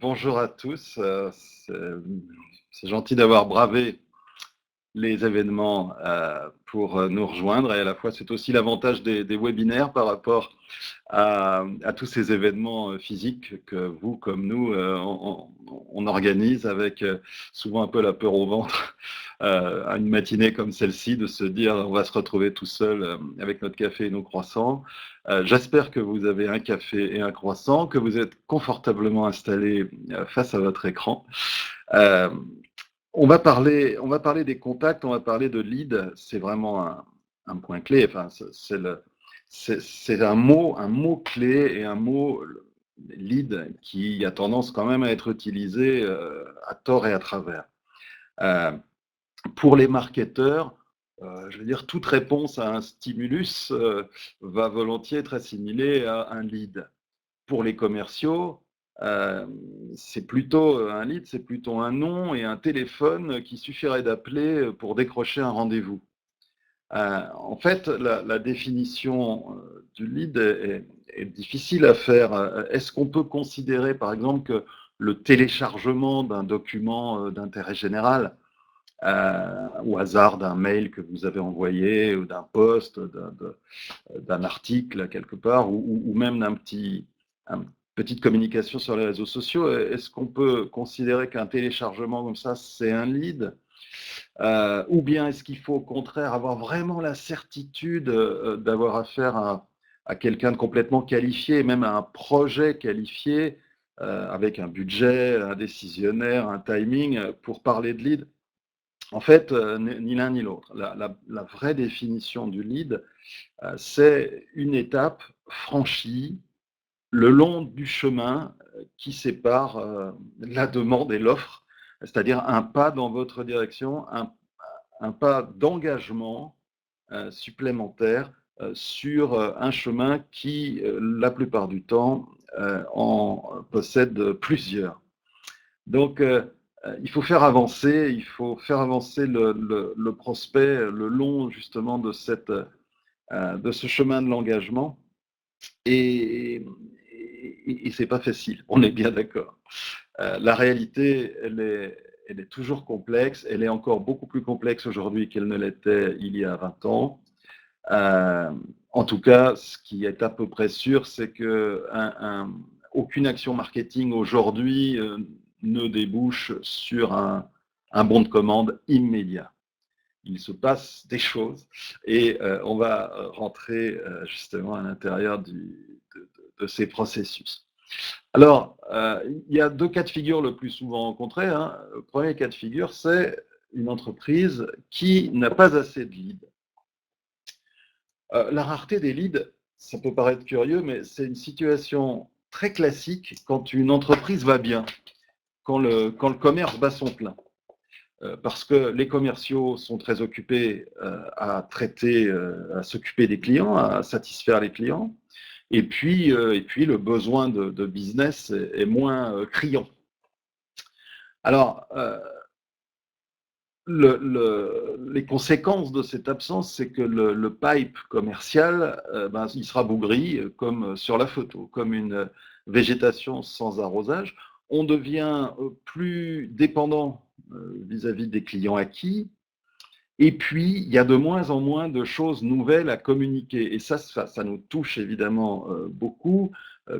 Bonjour à tous. C'est gentil d'avoir bravé les événements pour nous rejoindre et à la fois c'est aussi l'avantage des webinaires par rapport à tous ces événements physiques que vous comme nous on organise avec souvent un peu la peur au ventre à une matinée comme celle-ci de se dire on va se retrouver tout seul avec notre café et nos croissants. J'espère que vous avez un café et un croissant, que vous êtes confortablement installés face à votre écran. Euh, on va parler des contacts, on va parler de lead. C'est vraiment un point clé. Enfin, c'est un mot clé et un mot lead qui a tendance quand même à être utilisé à tort et à travers. Euh, pour les marketeurs, je veux dire, toute réponse à un stimulus va volontiers être assimilée à un lead. Pour les commerciaux, c'est plutôt un lead, c'est plutôt un nom et un téléphone qu'il suffirait d'appeler pour décrocher un rendez-vous. En fait, la définition du lead est difficile à faire. Est-ce qu'on peut considérer, par exemple, que le téléchargement d'un document d'intérêt général, au hasard d'un mail que vous avez envoyé, ou d'un post, d'un article quelque part, ou même d'un petite communication sur les réseaux sociaux, est-ce qu'on peut considérer qu'un téléchargement comme ça, c'est un lead ou bien est-ce qu'il faut au contraire avoir vraiment la certitude d'avoir affaire à quelqu'un de complètement qualifié, même à un projet qualifié, avec un budget, un décisionnaire, un timing, pour parler de lead? En fait, ni l'un ni l'autre. La vraie définition du lead, c'est une étape franchie le long du chemin qui sépare la demande et l'offre, c'est-à-dire un pas dans votre direction, un pas d'engagement supplémentaire sur un chemin qui, la plupart du temps, en possède plusieurs. Donc, il faut faire avancer le prospect le long justement de ce chemin de l'engagement. Et c'est pas facile, on est bien d'accord. La réalité, elle est toujours complexe, elle est encore beaucoup plus complexe aujourd'hui qu'elle ne l'était il y a 20 ans. Euh, En tout cas, ce qui est à peu près sûr, c'est que aucune action marketing aujourd'hui ne débouche sur un bon de commande immédiat. Il se passe des choses et on va rentrer justement à l'intérieur de ces processus. Alors, il y a deux cas de figure le plus souvent rencontrés. Le premier cas de figure, c'est une entreprise qui n'a pas assez de leads. La rareté des leads, ça peut paraître curieux, mais c'est une situation très classique quand une entreprise va bien, quand le commerce bat son plein. Parce que les commerciaux sont très occupés à traiter, à s'occuper des clients, à satisfaire les clients. Et puis le besoin de business est moins criant. Alors, les conséquences de cette absence, c'est que le pipe commercial, il sera bougri, comme sur la photo, comme une végétation sans arrosage. On devient plus dépendant vis-à-vis des clients acquis. Et puis, il y a de moins en moins de choses nouvelles à communiquer. Et ça nous touche évidemment beaucoup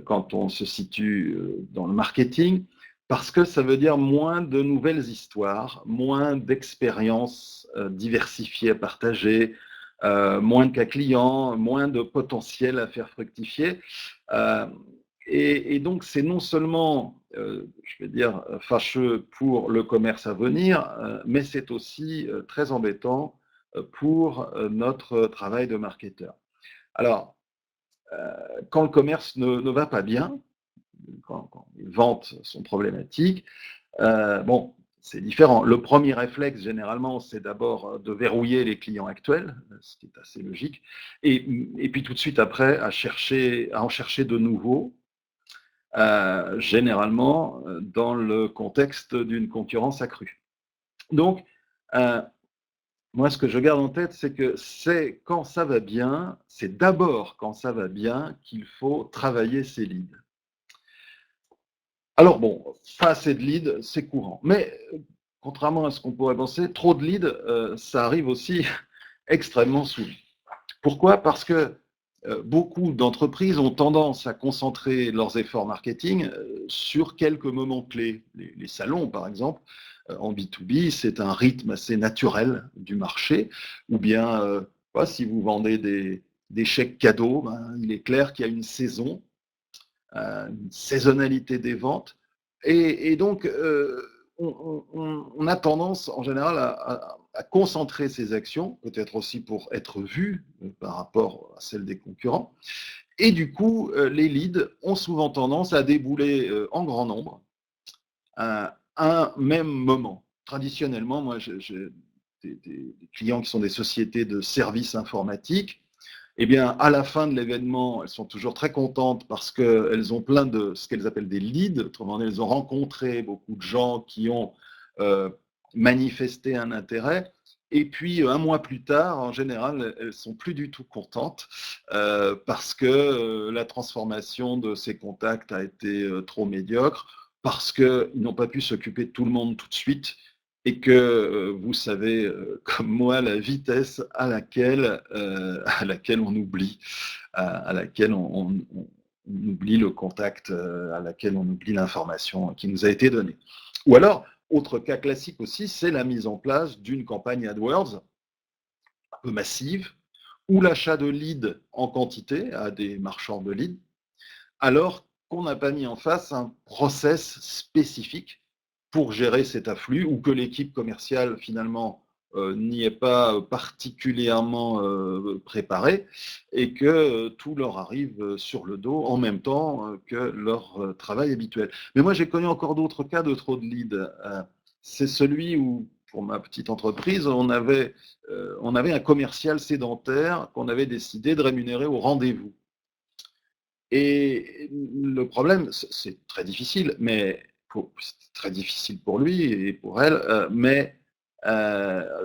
quand on se situe dans le marketing, parce que ça veut dire moins de nouvelles histoires, moins d'expériences diversifiées à partager, moins de cas clients, moins de potentiel à faire fructifier. Euh, et donc, c'est non seulement, je vais dire, fâcheux pour le commerce à venir, mais c'est aussi très embêtant pour notre travail de marketeur. Alors, quand le commerce ne va pas bien, quand les ventes sont problématiques, bon, c'est différent. Le premier réflexe, généralement, c'est d'abord de verrouiller les clients actuels, ce qui est assez logique, et puis tout de suite après, à en chercher de nouveaux, généralement dans le contexte d'une concurrence accrue. Donc, moi, ce que je garde en tête, c'est que c'est quand ça va bien, c'est d'abord quand ça va bien qu'il faut travailler ses leads. Alors bon, pas assez de leads, c'est courant. Mais contrairement à ce qu'on pourrait penser, trop de leads, ça arrive aussi extrêmement souvent. Pourquoi? Parce que beaucoup d'entreprises ont tendance à concentrer leurs efforts marketing sur quelques moments clés. Les salons, par exemple, en B2B, c'est un rythme assez naturel du marché. Ou bien, si vous vendez des chèques cadeaux, ben, il est clair qu'il y a une saison, une saisonnalité des ventes. Et donc, on a tendance en général à concentrer ces actions, peut-être aussi pour être vu par rapport à celles des concurrents. Et du coup, les leads ont souvent tendance à débouler en grand nombre à un même moment. Traditionnellement, moi, j'ai des clients qui sont des sociétés de services informatiques. Eh bien, à la fin de l'événement, elles sont toujours très contentes parce qu'elles ont plein de ce qu'elles appellent des leads. Autrement dit, elles ont rencontré beaucoup de gens qui ont euh, manifesté un intérêt. Et puis, un mois plus tard, en général, elles sont plus du tout contentes parce que la transformation de ces contacts a été trop médiocre, parce qu'ils n'ont pas pu s'occuper de tout le monde tout de suite et que vous savez, comme moi, la vitesse à laquelle on oublie, à laquelle on oublie le contact, à laquelle on oublie l'information qui nous a été donnée. Ou alors, autre cas classique aussi, c'est la mise en place d'une campagne AdWords un peu massive, ou l'achat de leads en quantité à des marchands de leads, alors qu'on n'a pas mis en face un process spécifique pour gérer cet afflux, ou que l'équipe commerciale finalement n'y est pas particulièrement préparée, et que tout leur arrive sur le dos en même temps que leur travail habituel. Mais moi, j'ai connu encore d'autres cas de trop de leads. C'est celui où, pour ma petite entreprise, on avait un commercial sédentaire qu'on avait décidé de rémunérer au rendez-vous. Et le problème, c'est très difficile, mais c'est très difficile pour lui et pour elle, mais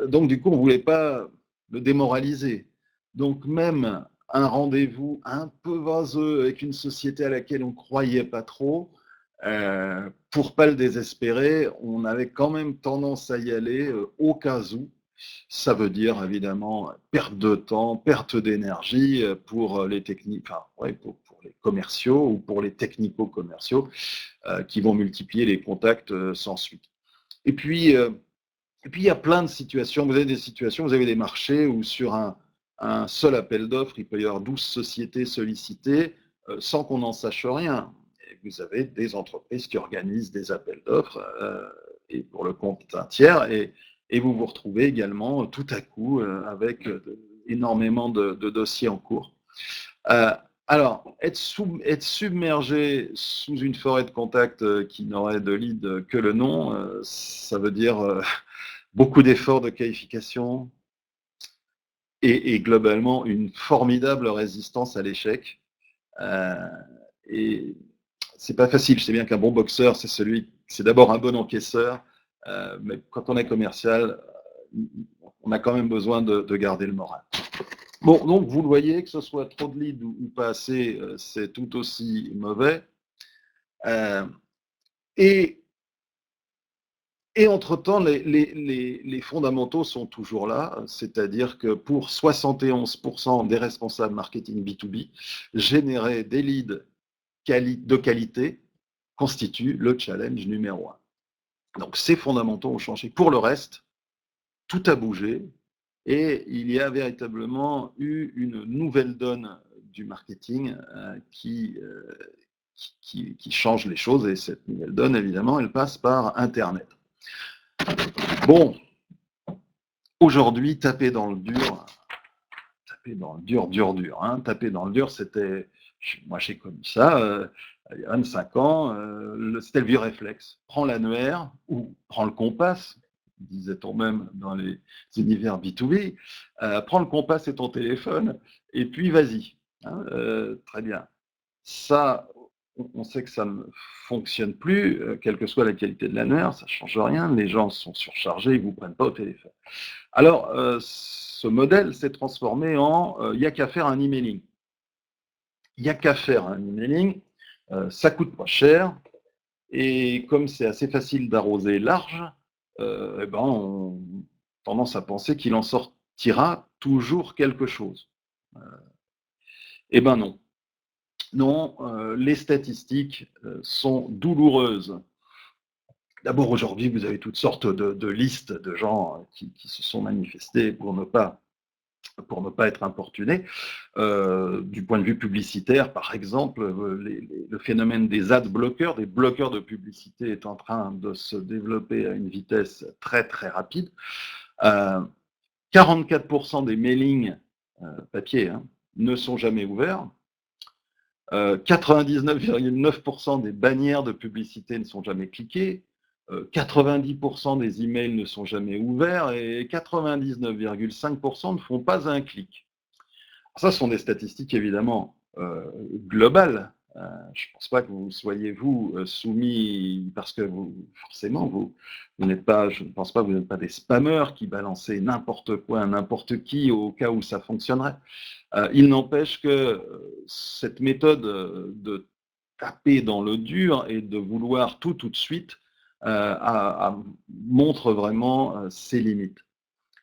donc du coup, on ne voulait pas le démoraliser. Donc même un rendez-vous un peu vaseux avec une société à laquelle on ne croyait pas trop, pour pas le désespérer, on avait quand même tendance à y aller au cas où. Ça veut dire évidemment perte de temps, perte d'énergie pour les techniques, enfin, ouais, pour les commerciaux ou pour les technico-commerciaux qui vont multiplier les contacts sans suite. Et puis, il y a plein de situations. Vous avez des situations, vous avez des marchés où sur un seul appel d'offres, il peut y avoir 12 sociétés sollicitées sans qu'on n'en sache rien. Et vous avez des entreprises qui organisent des appels d'offres et pour le compte d'un tiers. Et vous vous retrouvez également tout à coup avec énormément de dossiers en cours. Euh, alors, être submergé sous une forêt de contacts qui n'aurait de lead que le nom, ça veut dire beaucoup d'efforts de qualification et globalement une formidable résistance à l'échec. Euh, et c'est pas facile. Je sais bien qu'un bon boxeur, c'est d'abord un bon encaisseur, mais quand on est commercial, on a quand même besoin de garder le moral. Bon, donc vous le voyez, que ce soit trop de leads ou pas assez, c'est tout aussi mauvais. Euh, et, et entre-temps, les fondamentaux sont toujours là, c'est-à-dire que pour 71% des responsables marketing B2B, générer des leads de qualité constitue le challenge numéro un. Donc ces fondamentaux ont changé. Pour le reste, tout a bougé et il y a véritablement eu une nouvelle donne du marketing qui change les choses, et cette nouvelle donne, évidemment, elle passe par Internet. Bon, aujourd'hui, taper dans le dur, dur. Hein. Taper dans le dur, moi j'ai connu ça il y a 25 ans, c'était le vieux réflexe. Prends l'annuaire ou prends le compas, disait-on même dans les univers B2B, prends le compas et ton téléphone, et puis vas-y. Hein, très bien. Ça, on sait que ça ne fonctionne plus, quelle que soit la qualité de l'annuaire, ça ne change rien, les gens sont surchargés, ils ne vous prennent pas au téléphone. Alors, ce modèle s'est transformé en il n'y a qu'à faire un emailing. Il n'y a qu'à faire un emailing, ça coûte pas cher, Et comme c'est assez facile d'arroser large, eh ben, on a tendance à penser qu'il en sortira toujours quelque chose. Eh ben non. Non, les statistiques, sont douloureuses. D'abord, aujourd'hui, vous avez toutes sortes de listes de gens qui se sont manifestés pour ne pas être importunés. Du point de vue publicitaire, par exemple, le phénomène des ad bloqueurs, des bloqueurs de publicité est en train de se développer à une vitesse très très rapide. 44% des mailings papier ne sont jamais ouverts. 99,9% des bannières de publicité ne sont jamais cliquées. 90% des emails ne sont jamais ouverts et 99,5% ne font pas un clic. Ça, ce sont des statistiques évidemment globales. Je ne pense pas que vous soyez, vous, soumis, parce que vous, forcément, vous n'êtes pas, je ne pense pas que vous n'êtes pas des spammers qui balançaient n'importe quoi à n'importe qui au cas où ça fonctionnerait. Il n'empêche que cette méthode de taper dans le dur et de vouloir tout de suite montre vraiment ses limites.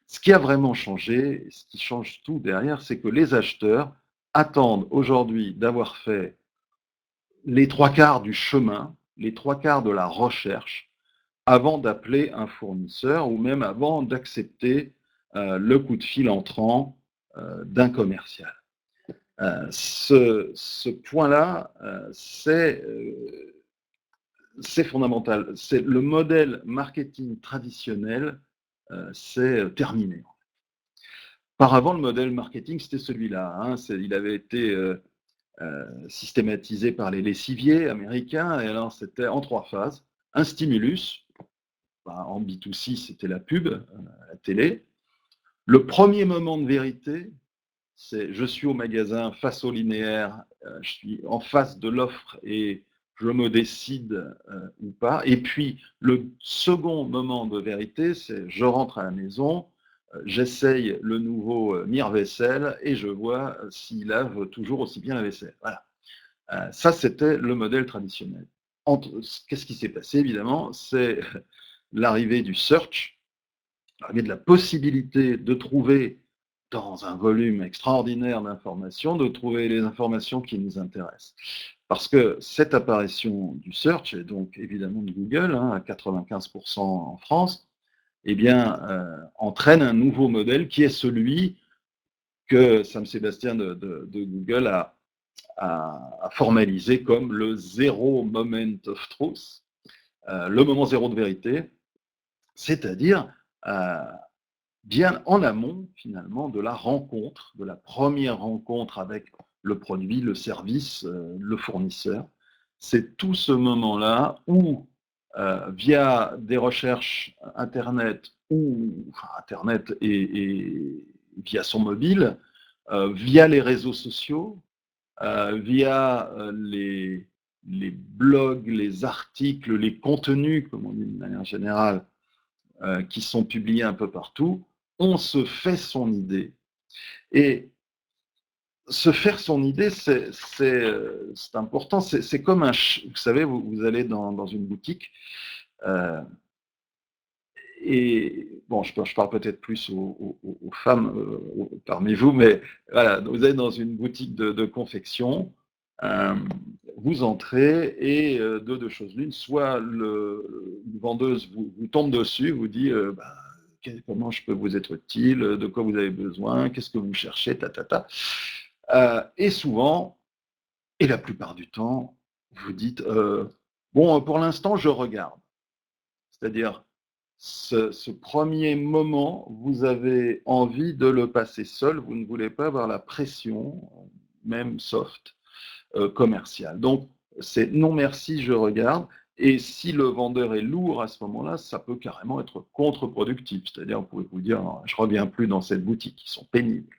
Ce qui a vraiment changé, ce qui change tout derrière, c'est que les acheteurs attendent aujourd'hui d'avoir fait les trois quarts du chemin, les trois quarts de la recherche, avant d'appeler un fournisseur ou même avant d'accepter le coup de fil entrant d'un commercial. Ce point-là, c'est fondamental. C'est le modèle marketing traditionnel, c'est terminé. Par avant, le modèle marketing, c'était celui-là. Il avait été systématisé par les lessiviers américains, et alors c'était en trois phases. Un stimulus, en B2C, c'était la pub, la télé. Le premier moment de vérité, c'est je suis au magasin face au linéaire, je suis en face de l'offre et je me décide ou pas. Et puis le second moment de vérité, c'est je rentre à la maison, j'essaye le nouveau mire-vaisselle et je vois s'il lave toujours aussi bien la vaisselle. Voilà. Ça, c'était le modèle traditionnel. Qu'est-ce qui s'est passé, évidemment? C'est l'arrivée du search, l'arrivée de la possibilité de trouver dans un volume extraordinaire d'informations, de trouver les informations qui nous intéressent. Parce que cette apparition du search, et donc évidemment de Google, à 95% en France, eh bien, entraîne un nouveau modèle qui est celui que Sam Sébastien de Google a formalisé comme le zéro moment of truth, le moment zéro de vérité, c'est-à-dire bien en amont, finalement, de la rencontre, de la première rencontre avec le produit, le service, le fournisseur. C'est tout ce moment-là où, via des recherches Internet Internet et via son mobile, via les réseaux sociaux, via les blogs, les articles, les contenus, comme on dit de manière générale, qui sont publiés un peu partout, on se fait son idée. Et se faire son idée, c'est important. C'est comme vous savez, vous allez dans une boutique, et bon, je parle peut-être plus aux femmes parmi vous, mais voilà, vous êtes dans une boutique de confection, vous entrez et de deux choses l'une, soit une vendeuse vous tombe dessus, vous dit comment je peux vous être utile, de quoi vous avez besoin, qu'est-ce que vous cherchez, et souvent, et la plupart du temps, vous dites bon, pour l'instant, je regarde. C'est-à-dire, ce premier moment, vous avez envie de le passer seul, vous ne voulez pas avoir la pression, même soft, commerciale. Donc, c'est non merci, je regarde. Et si le vendeur est lourd à ce moment-là, ça peut carrément être contre-productif. C'est-à-dire, vous pouvez vous dire, non, je ne reviens plus dans cette boutique, ils sont pénibles.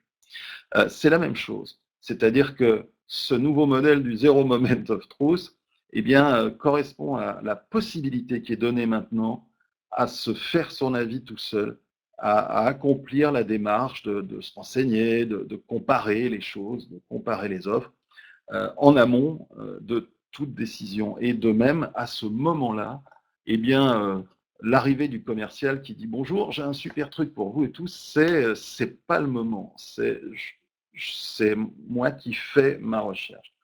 C'est la même chose. C'est-à-dire que ce nouveau modèle du zéro moment of truth, eh bien, correspond à la possibilité qui est donnée maintenant à se faire son avis tout seul, à accomplir la démarche de se renseigner, de comparer les choses, de comparer les offres, en amont de toute décision. Et de même, à ce moment-là, eh bien, l'arrivée du commercial qui dit bonjour, j'ai un super truc pour vous et tout, c'est pas le moment. C'est moi qui fais ma recherche.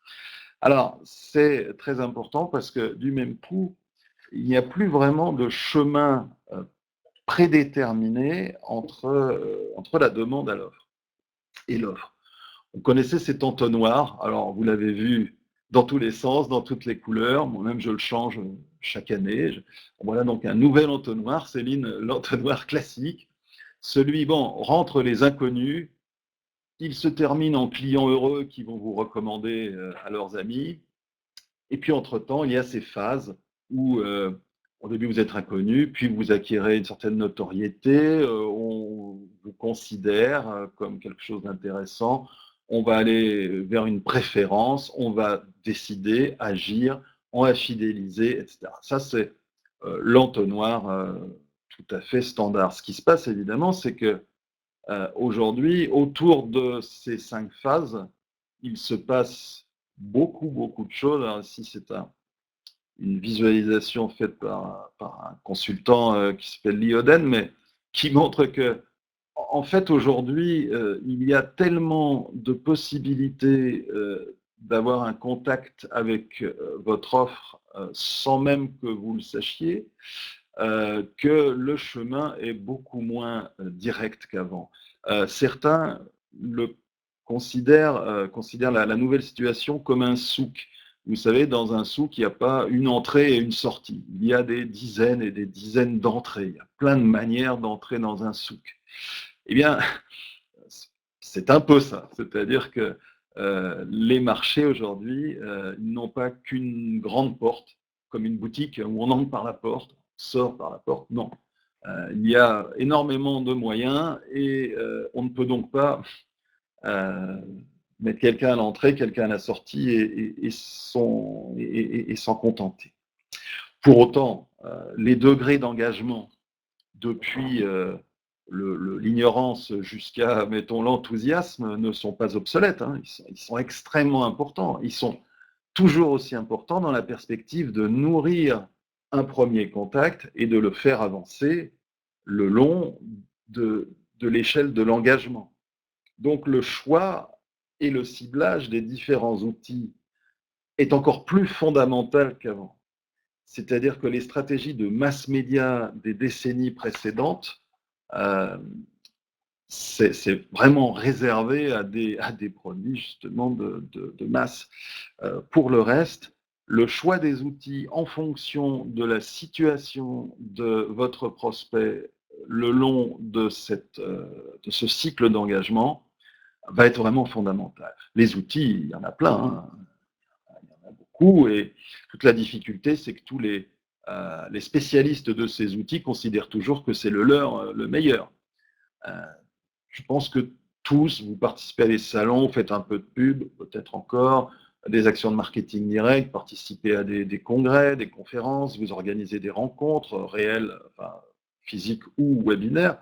Alors, c'est très important parce que du même coup, il n'y a plus vraiment de chemin prédéterminé entre la demande à l'offre et l'offre. On connaissait cet entonnoir, alors vous l'avez vu dans tous les sens, dans toutes les couleurs, moi-même je le change chaque année. Voilà donc un nouvel entonnoir, Céline, l'entonnoir classique. Celui, bon, rentre les inconnus, il se termine en clients heureux qui vont vous recommander à leurs amis. Et puis entre-temps, il y a ces phases où au début vous êtes inconnu, puis vous acquérez une certaine notoriété, on vous considère comme quelque chose d'intéressant, on va aller vers une préférence, on va décider, agir, on va fidéliser, etc. Ça, c'est l'entonnoir tout à fait standard. Ce qui se passe évidemment, c'est que aujourd'hui, autour de ces 5 phases, il se passe beaucoup, beaucoup de choses. Alors, ici, c'est une visualisation faite par un consultant qui s'appelle Lee Oden, mais qui montre que, en fait, aujourd'hui, il y a tellement de possibilités d'avoir un contact avec votre offre sans même que vous le sachiez, que le chemin est beaucoup moins direct qu'avant. Certains le considèrent la nouvelle situation comme un souk. Vous savez, dans un souk, il n'y a pas une entrée et une sortie. Il y a des dizaines et des dizaines d'entrées. Il y a plein de manières d'entrer dans un souk. Eh bien, c'est un peu ça. C'est-à-dire que les marchés aujourd'hui n'ont pas qu'une grande porte, comme une boutique où on entre par la porte, on sort par la porte. Non. Il y a énormément de moyens et on ne peut donc pas mettre quelqu'un à l'entrée, quelqu'un à la sortie et s'en contenter. Pour autant, les degrés d'engagement depuis l'ignorance jusqu'à, mettons, l'enthousiasme ne sont pas obsolètes. Hein. Ils sont extrêmement importants. Ils sont toujours aussi importants dans la perspective de nourrir un premier contact et de le faire avancer le long de l'échelle de l'engagement. Donc le choix et le ciblage des différents outils est encore plus fondamental qu'avant. C'est-à-dire que les stratégies de mass média des décennies précédentes, euh, c'est vraiment réservé à des produits justement de masse. Pour le reste, le choix des outils en fonction de la situation de votre prospect le long de ce cycle d'engagement va être vraiment fondamental. Les outils, il y en a plein, hein. Il y en a beaucoup, et toute la difficulté, c'est que tous les spécialistes de ces outils considèrent toujours que c'est le leur, le meilleur. Je pense que tous, vous participez à des salons, vous faites un peu de pub, peut-être encore, des actions de marketing direct, participez à des congrès, des conférences, vous organisez des rencontres réelles, enfin, physiques ou webinaires,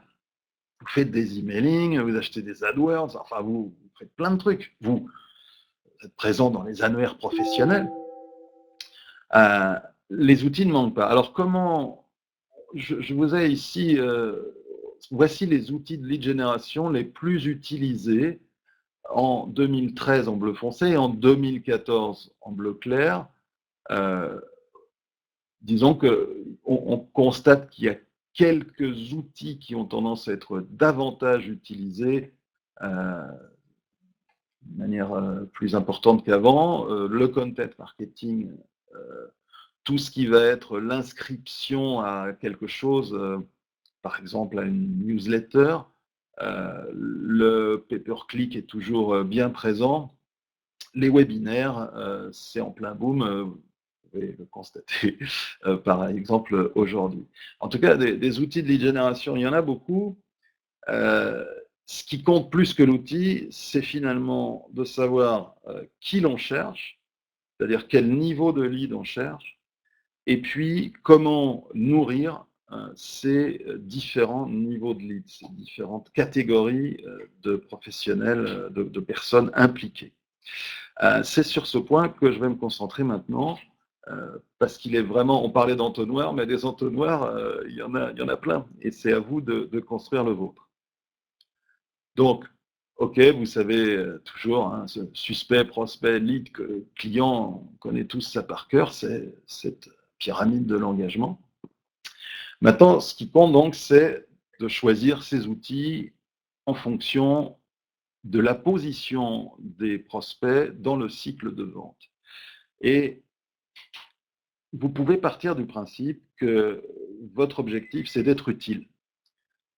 vous faites des emailing, vous achetez des AdWords, enfin, vous faites plein de trucs. Vous êtes présent dans les annuaires professionnels. Les outils ne manquent pas. Alors, comment je vous ai ici, voici les outils de lead generation les plus utilisés en 2013 en bleu foncé et en 2014 en bleu clair. Disons qu'on constate qu'il y a quelques outils qui ont tendance à être davantage utilisés de manière plus importante qu'avant. Le content marketing, tout ce qui va être l'inscription à quelque chose, par exemple à une newsletter, le pay-per-click est toujours bien présent. Les webinaires, c'est en plein boom, vous pouvez le constater par exemple aujourd'hui. En tout cas, des outils de lead generation, il y en a beaucoup. Ce qui compte plus que l'outil, c'est finalement de savoir qui l'on cherche, c'est-à-dire quel niveau de lead on cherche, et puis comment nourrir ces différents niveaux de lead, ces différentes catégories de professionnels, de personnes impliquées. C'est sur ce point que je vais me concentrer maintenant, parce qu'il est vraiment, on parlait d'entonnoir, mais des entonnoirs, il y en a plein, et c'est à vous de construire le vôtre. Donc, OK, vous savez toujours, hein, ce suspect, prospect, lead, client, on connaît tous ça par cœur, c'est cette pyramide de l'engagement. Maintenant, ce qui compte donc, c'est de choisir ces outils en fonction de la position des prospects dans le cycle de vente. Et vous pouvez partir du principe que votre objectif, c'est d'être utile.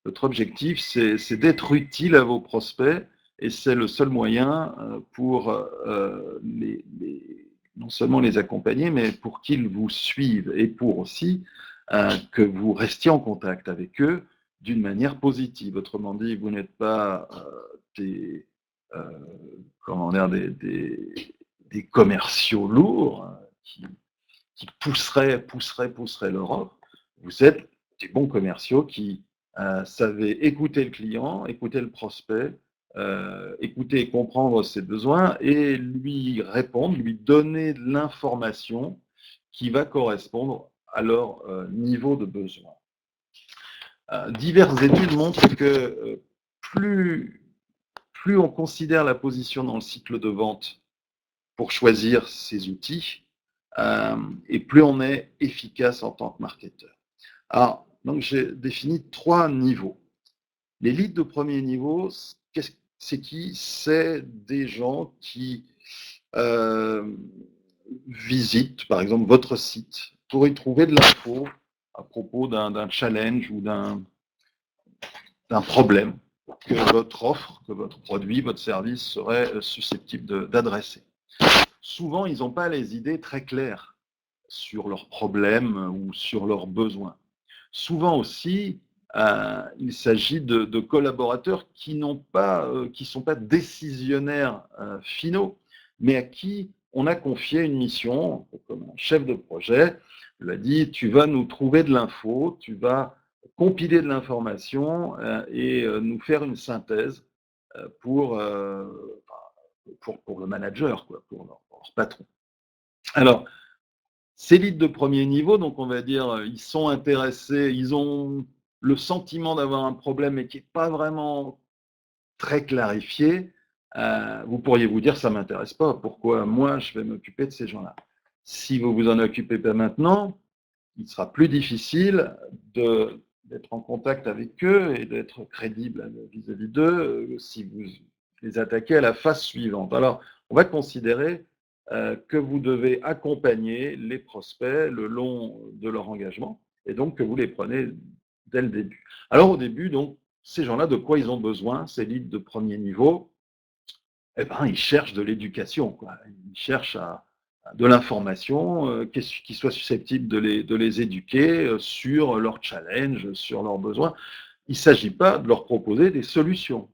Votre objectif, c'est d'être utile à vos prospects, et c'est le seul moyen pour non seulement les accompagner, mais pour qu'ils vous suivent, et pour aussi que vous restiez en contact avec eux d'une manière positive. Autrement dit, vous n'êtes pas des, euh, comment dire, des commerciaux lourds qui pousseraient leur offre. Vous êtes des bons commerciaux qui savez écouter le client, écouter le prospect, écouter et comprendre ses besoins et lui répondre, lui donner de l'information qui va correspondre à leur niveau de besoin. Diverses études montrent que plus on considère la position dans le cycle de vente pour choisir ses outils, et plus on est efficace en tant que marketeur. Alors, donc j'ai défini 3 niveaux. Les leads de premier niveau, c'est qui? C'est des gens qui visitent, par exemple, votre site pour y trouver de l'info à propos d'un challenge ou d'un problème que votre offre, que votre produit, votre service serait susceptible d'adresser. Souvent, ils n'ont pas les idées très claires sur leurs problèmes ou sur leurs besoins. Souvent aussi, il s'agit de collaborateurs qui qui sont pas décisionnaires finaux, mais à qui on a confié une mission, comme un chef de projet, il a dit, tu vas nous trouver de l'info, tu vas compiler de l'information et nous faire une synthèse pour le manager, quoi, pour leur patron. Alors, ces leads de premier niveau, donc on va dire, ils sont intéressés, ils ont le sentiment d'avoir un problème mais qui n'est pas vraiment très clarifié. Vous pourriez vous dire, ça ne m'intéresse pas, pourquoi moi je vais m'occuper de ces gens-là? Si vous vous en occupez pas maintenant, il sera plus difficile d'être en contact avec eux et d'être crédible vis-à-vis d'eux si vous les attaquez à la phase suivante. Alors, on va considérer que vous devez accompagner les prospects le long de leur engagement et donc que vous les prenez dès le début. Alors, au début, donc, ces gens-là, de quoi ils ont besoin, ces leads de premier niveau? Eh ben, ils cherchent de l'éducation, quoi. Ils cherchent de l'information qui soit susceptible de les éduquer sur leurs challenges, sur leurs besoins. Il ne s'agit pas de leur proposer des solutions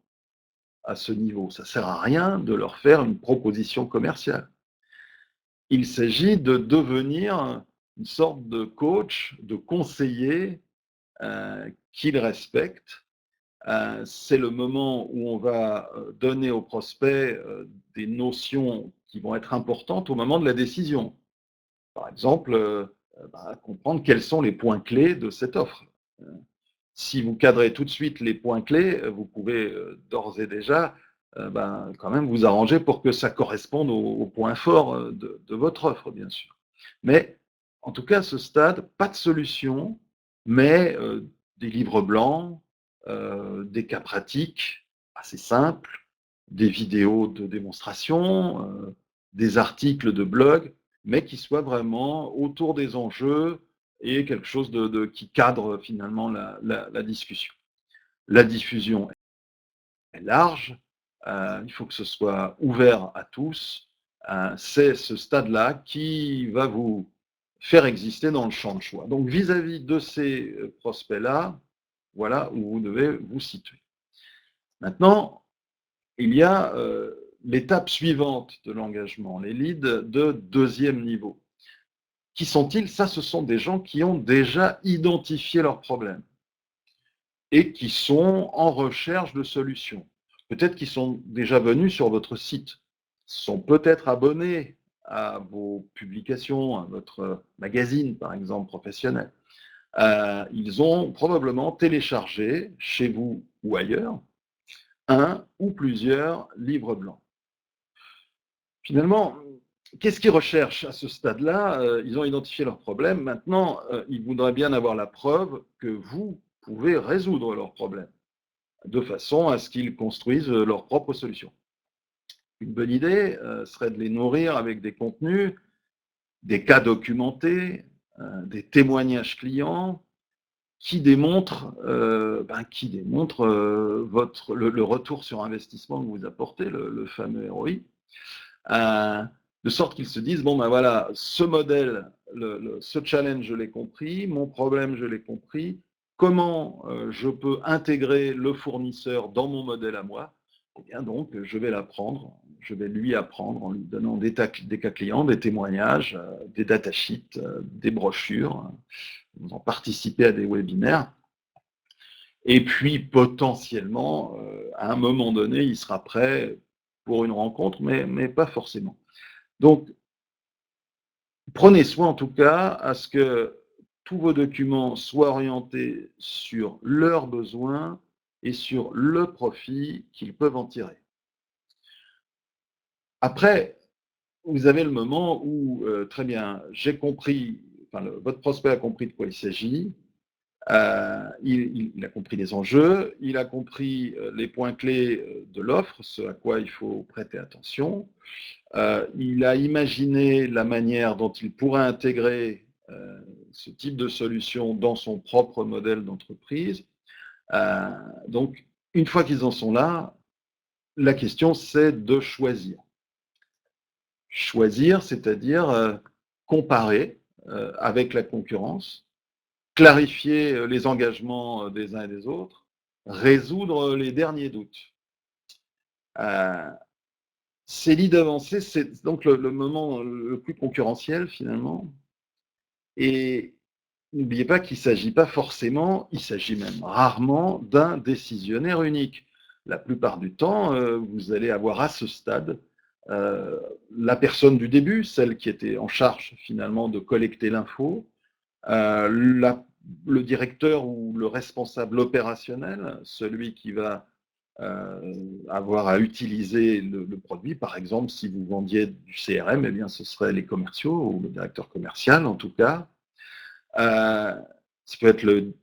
à ce niveau. Ça ne sert à rien de leur faire une proposition commerciale. Il s'agit de devenir une sorte de coach, de conseiller qu'ils respectent. C'est le moment où on va donner aux prospects des notions qui vont être importantes au moment de la décision. Par exemple, comprendre quels sont les points clés de cette offre. Si vous cadrez tout de suite les points clés, vous pouvez d'ores et déjà quand même vous arranger pour que ça corresponde aux points forts de votre offre, bien sûr. Mais en tout cas, à ce stade, pas de solution, mais des livres blancs, des cas pratiques assez simples, des vidéos de démonstration, des articles de blog, mais qui soient vraiment autour des enjeux et quelque chose qui cadre finalement la discussion. La diffusion est large, il faut que ce soit ouvert à tous. C'est ce stade-là qui va vous faire exister dans le champ de choix. Donc vis-à-vis de ces prospects-là, voilà où vous devez vous situer. Maintenant, il y a l'étape suivante de l'engagement, les leads de deuxième niveau. Qui sont-ils? Ça, ce sont des gens qui ont déjà identifié leurs problèmes et qui sont en recherche de solutions. Peut-être qu'ils sont déjà venus sur votre site. sont peut-être abonnés à vos publications, à votre magazine, par exemple, professionnel. Ils ont probablement téléchargé, chez vous ou ailleurs, un ou plusieurs livres blancs. Finalement, qu'est-ce qu'ils recherchent à ce stade-là? Ils ont identifié leurs problèmes. Maintenant, ils voudraient bien avoir la preuve que vous pouvez résoudre leurs problèmes, de façon à ce qu'ils construisent leurs propres solutions. Une bonne idée serait de les nourrir avec des contenus, des cas documentés, des témoignages clients qui démontrent, le retour sur investissement que vous apportez, le fameux ROI. De sorte qu'ils se disent, bon ben voilà, ce modèle, ce challenge, je l'ai compris, mon problème, je l'ai compris, comment je peux intégrer le fournisseur dans mon modèle à moi? Eh bien donc, je vais l'apprendre, je vais lui apprendre en lui donnant des cas clients, des témoignages, des datasheets, des brochures, vous en participez à des webinaires, et puis potentiellement, à un moment donné, il sera prêt pour une rencontre, mais pas forcément. Donc, prenez soin en tout cas à ce que tous vos documents soient orientés sur leurs besoins et sur le profit qu'ils peuvent en tirer. Après, vous avez le moment où, très bien, j'ai compris, votre prospect a compris de quoi il s'agit, il a compris les enjeux, il a compris les points clés de l'offre, ce à quoi il faut prêter attention. Il a imaginé la manière dont il pourrait intégrer ce type de solution dans son propre modèle d'entreprise. Donc, une fois qu'ils en sont là, la question, c'est de choisir. Choisir, c'est-à-dire comparer avec la concurrence, clarifier les engagements des uns et des autres, résoudre les derniers doutes. Ces leads avancés, c'est donc le moment le plus concurrentiel finalement. Et n'oubliez pas qu'il ne s'agit pas forcément, il s'agit même rarement d'un décisionnaire unique. La plupart du temps, vous allez avoir à ce stade la personne du début, celle qui était en charge finalement de collecter l'info, le directeur ou le responsable opérationnel, celui qui va avoir à utiliser le produit. Par exemple, si vous vendiez du CRM, eh bien, ce serait les commerciaux ou le directeur commercial en tout cas. Ça peut être le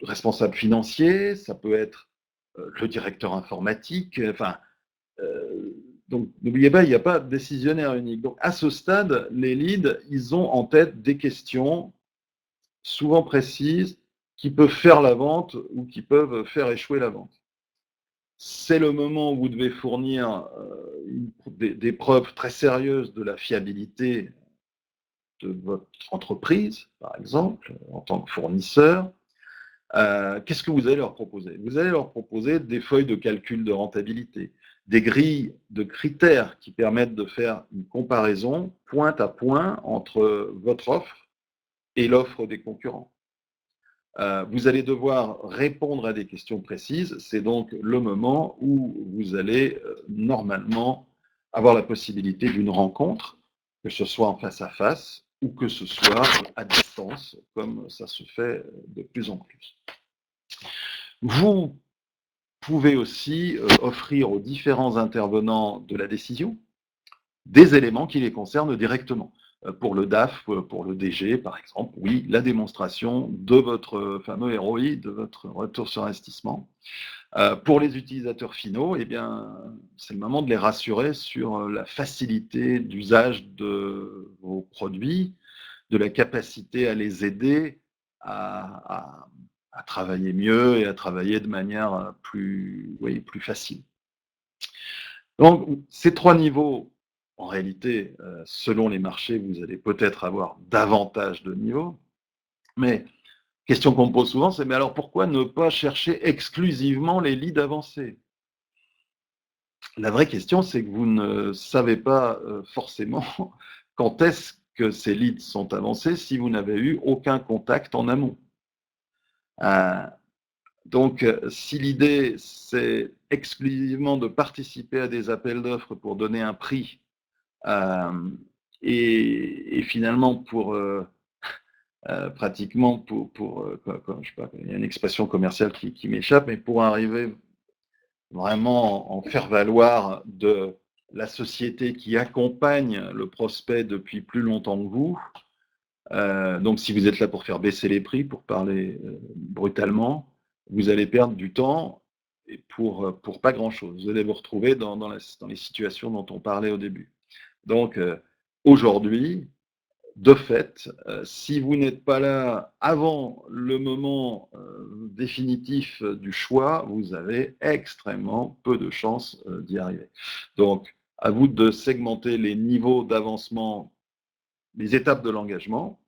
responsable financier, ça peut être le directeur informatique. Enfin, donc n'oubliez pas, il n'y a pas de décisionnaire unique. Donc à ce stade, les leads, ils ont en tête des questions souvent précises qui peuvent faire la vente ou qui peuvent faire échouer la vente. C'est le moment où vous devez fournir des preuves très sérieuses de la fiabilité de votre entreprise, par exemple, en tant que fournisseur. Qu'est-ce que vous allez leur proposer? Vous allez leur proposer des feuilles de calcul de rentabilité, des grilles de critères qui permettent de faire une comparaison point à point entre votre offre et l'offre des concurrents. Vous allez devoir répondre à des questions précises. C'est donc le moment où vous allez normalement avoir la possibilité d'une rencontre, que ce soit en face à face ou que ce soit à distance, comme ça se fait de plus en plus. Vous pouvez aussi offrir aux différents intervenants de la décision des éléments qui les concernent directement. Pour le DAF, pour le DG, par exemple, oui, la démonstration de votre fameux ROI, de votre retour sur investissement. Pour les utilisateurs finaux, eh bien, c'est le moment de les rassurer sur la facilité d'usage de vos produits, de la capacité à les aider à travailler mieux et à travailler de manière plus facile. Donc, ces trois niveaux, en réalité, selon les marchés, vous allez peut-être avoir davantage de niveaux. Mais question qu'on me pose souvent, c'est mais alors pourquoi ne pas chercher exclusivement les leads avancés? La vraie question, c'est que vous ne savez pas forcément quand est-ce que ces leads sont avancés si vous n'avez eu aucun contact en amont. Donc, si l'idée, c'est exclusivement de participer à des appels d'offres pour donner un prix Euh, et finalement, pratiquement je sais pas, il y a une expression commerciale qui m'échappe, mais pour arriver vraiment en faire valoir de la société qui accompagne le prospect depuis plus longtemps que vous. Donc, si vous êtes là pour faire baisser les prix, pour parler brutalement, vous allez perdre du temps et pour pas grand-chose. Vous allez vous retrouver dans les situations dont on parlait au début. Donc, aujourd'hui, de fait, si vous n'êtes pas là avant le moment définitif du choix, vous avez extrêmement peu de chances d'y arriver. Donc, à vous de segmenter les niveaux d'avancement, les étapes de l'engagement,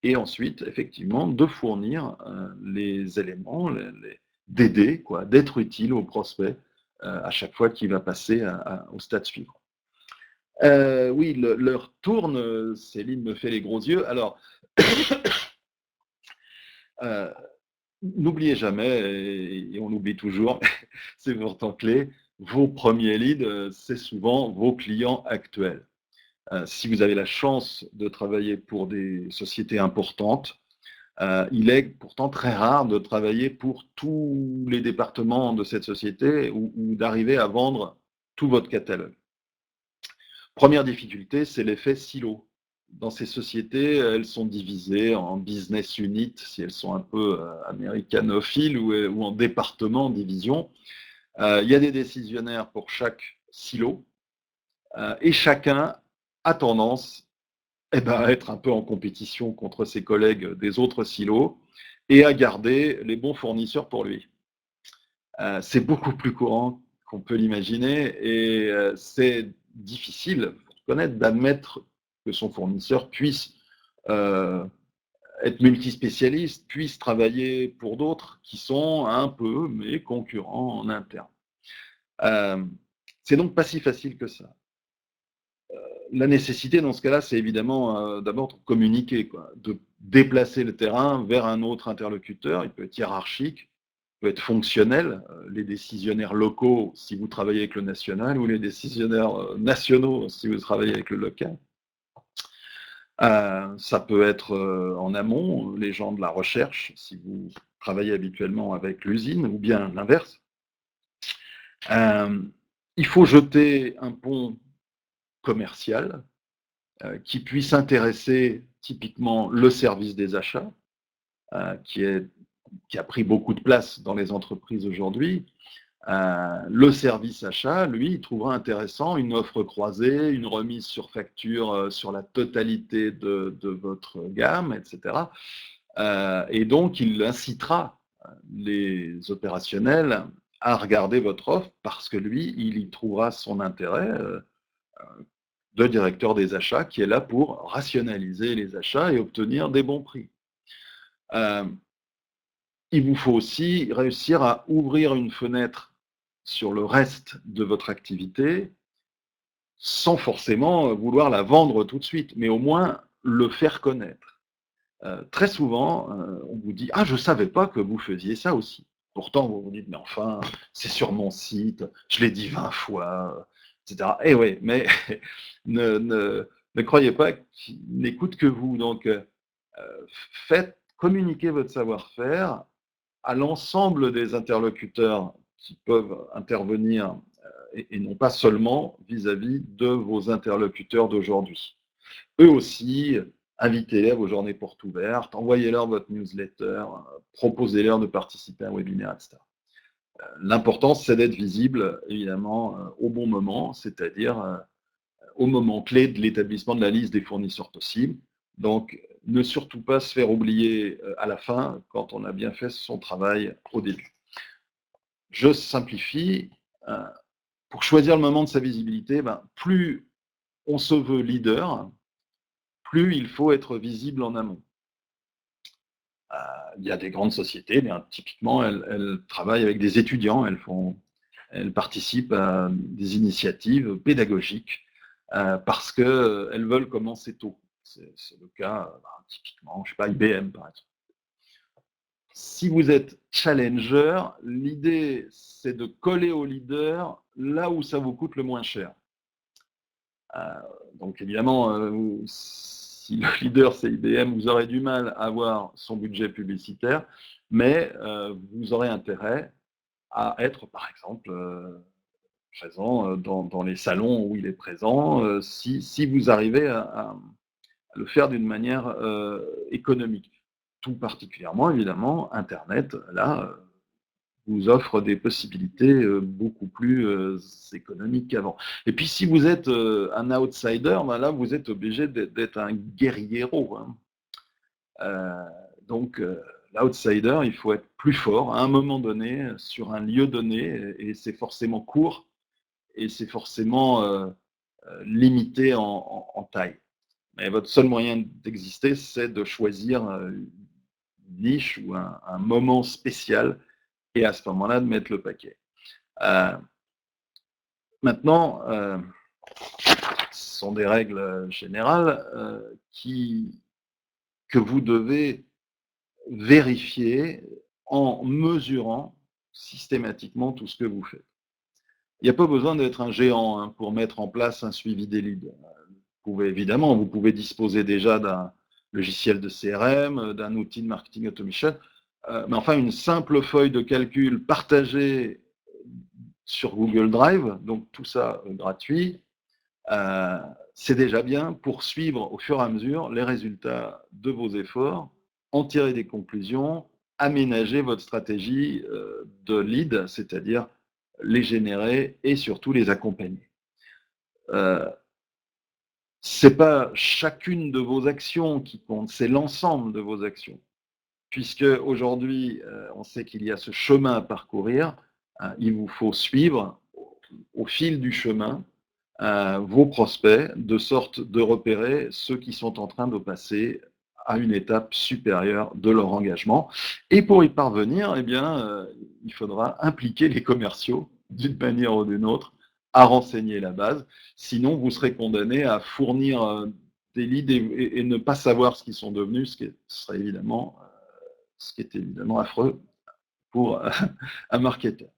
et ensuite, effectivement, de fournir les éléments, d'aider, d'être utile au prospect à chaque fois qu'il va passer au stade suivant. Oui, l'heure tourne, Céline me fait les gros yeux. Alors, euh, n'oubliez jamais, et on oublie toujours, c'est pourtant clé, vos premiers leads, c'est souvent vos clients actuels. Si vous avez la chance de travailler pour des sociétés importantes, il est pourtant très rare de travailler pour tous les départements de cette société ou d'arriver à vendre tout votre catalogue. Première difficulté, c'est l'effet silo. Dans ces sociétés, elles sont divisées en business units, si elles sont un peu américanophiles, ou en départements, divisions. Il y a des décisionnaires pour chaque silo, et chacun a tendance à être un peu en compétition contre ses collègues des autres silos et à garder les bons fournisseurs pour lui. C'est beaucoup plus courant qu'on peut l'imaginer et c'est difficile, faut reconnaître, d'admettre que son fournisseur puisse euh, être multispécialiste, puisse travailler pour d'autres qui sont un peu, mais concurrents en interne. Euh, c'est donc pas si facile que ça. La nécessité dans ce cas-là, c'est évidemment d'abord de communiquer, de déplacer le terrain vers un autre interlocuteur. Il peut être hiérarchique, il peut être fonctionnel. Les décisionnaires locaux, si vous travaillez avec le national, ou les décisionnaires nationaux, si vous travaillez avec le local. Ça peut être en amont, les gens de la recherche, si vous travaillez habituellement avec l'usine, ou bien l'inverse. Il faut jeter un pont commercial qui puisse intéresser typiquement le service des achats, qui a pris beaucoup de place dans les entreprises aujourd'hui. Le service achat, lui, il trouvera intéressant une offre croisée, une remise sur facture sur la totalité de votre gamme, etc. Et donc, il incitera les opérationnels à regarder votre offre parce que lui, il y trouvera son intérêt de directeur des achats qui est là pour rationaliser les achats et obtenir des bons prix. Il vous faut aussi réussir à ouvrir une fenêtre sur le reste de votre activité sans forcément vouloir la vendre tout de suite, mais au moins le faire connaître. Très souvent, on vous dit « Ah, je ne savais pas que vous faisiez ça aussi ». Pourtant, vous vous dites « Mais enfin, c'est sur mon site, je l'ai dit 20 fois, etc. » Eh oui, mais ne croyez pas qu'il n'écoute que vous. Donc, communiquer votre savoir-faire à l'ensemble des interlocuteurs qui peuvent intervenir et non pas seulement vis-à-vis de vos interlocuteurs d'aujourd'hui. Eux aussi, invitez-les à vos journées portes ouvertes, envoyez-leur votre newsletter, proposez-leur de participer à un webinaire, etc. L'important, c'est d'être visible, évidemment, au bon moment, c'est-à-dire au moment clé de l'établissement de la liste des fournisseurs possibles. Donc, ne surtout pas se faire oublier à la fin quand on a bien fait son travail au début. Je simplifie. Pour choisir le moment de sa visibilité, plus on se veut leader, plus il faut être visible en amont. Il y a des grandes sociétés, typiquement, elles travaillent avec des étudiants, elles participent à des initiatives pédagogiques parce qu'elles veulent commencer tôt. C'est le cas, typiquement, je ne sais pas, IBM, par exemple. Si vous êtes challenger, l'idée, c'est de coller au leader là où ça vous coûte le moins cher. Euh, donc évidemment, si le leader c'est IBM, vous aurez du mal à avoir son budget publicitaire, mais vous aurez intérêt à être, par exemple, présent dans les salons où il est présent, si vous arrivez à le faire d'une manière économique. Tout particulièrement, évidemment, Internet, là, vous offre des possibilités beaucoup plus économiques qu'avant. Et puis, si vous êtes un outsider, ben là, vous êtes obligé d'être un guerriero. Hein. Euh, donc, l'outsider, il faut être plus fort à un moment donné, sur un lieu donné, et c'est forcément court, et c'est forcément limité en taille. Mais votre seul moyen d'exister, c'est de choisir une niche ou un moment spécial et à ce moment-là de mettre le paquet. Euh, Maintenant, ce sont des règles générales que vous devez vérifier en mesurant systématiquement tout ce que vous faites. Il n'y a pas besoin d'être un géant hein, pour mettre en place un suivi des leads. Évidemment, vous pouvez disposer déjà d'un logiciel de CRM, d'un outil de marketing automation, mais enfin, une simple feuille de calcul partagée sur Google Drive, donc tout ça gratuit, c'est déjà bien pour suivre au fur et à mesure les résultats de vos efforts, en tirer des conclusions, aménager votre stratégie de lead, c'est-à-dire les générer et surtout les accompagner. C'est pas chacune de vos actions qui compte, c'est l'ensemble de vos actions. Puisque aujourd'hui, on sait qu'il y a ce chemin à parcourir, il vous faut suivre au fil du chemin vos prospects, de sorte de repérer ceux qui sont en train de passer à une étape supérieure de leur engagement. Et pour y parvenir, eh bien, il faudra impliquer les commerciaux d'une manière ou d'une autre à renseigner la base. Sinon, vous serez condamné à fournir des leads et ne pas savoir ce qu'ils sont devenus, ce qui est évidemment affreux pour un marketeur.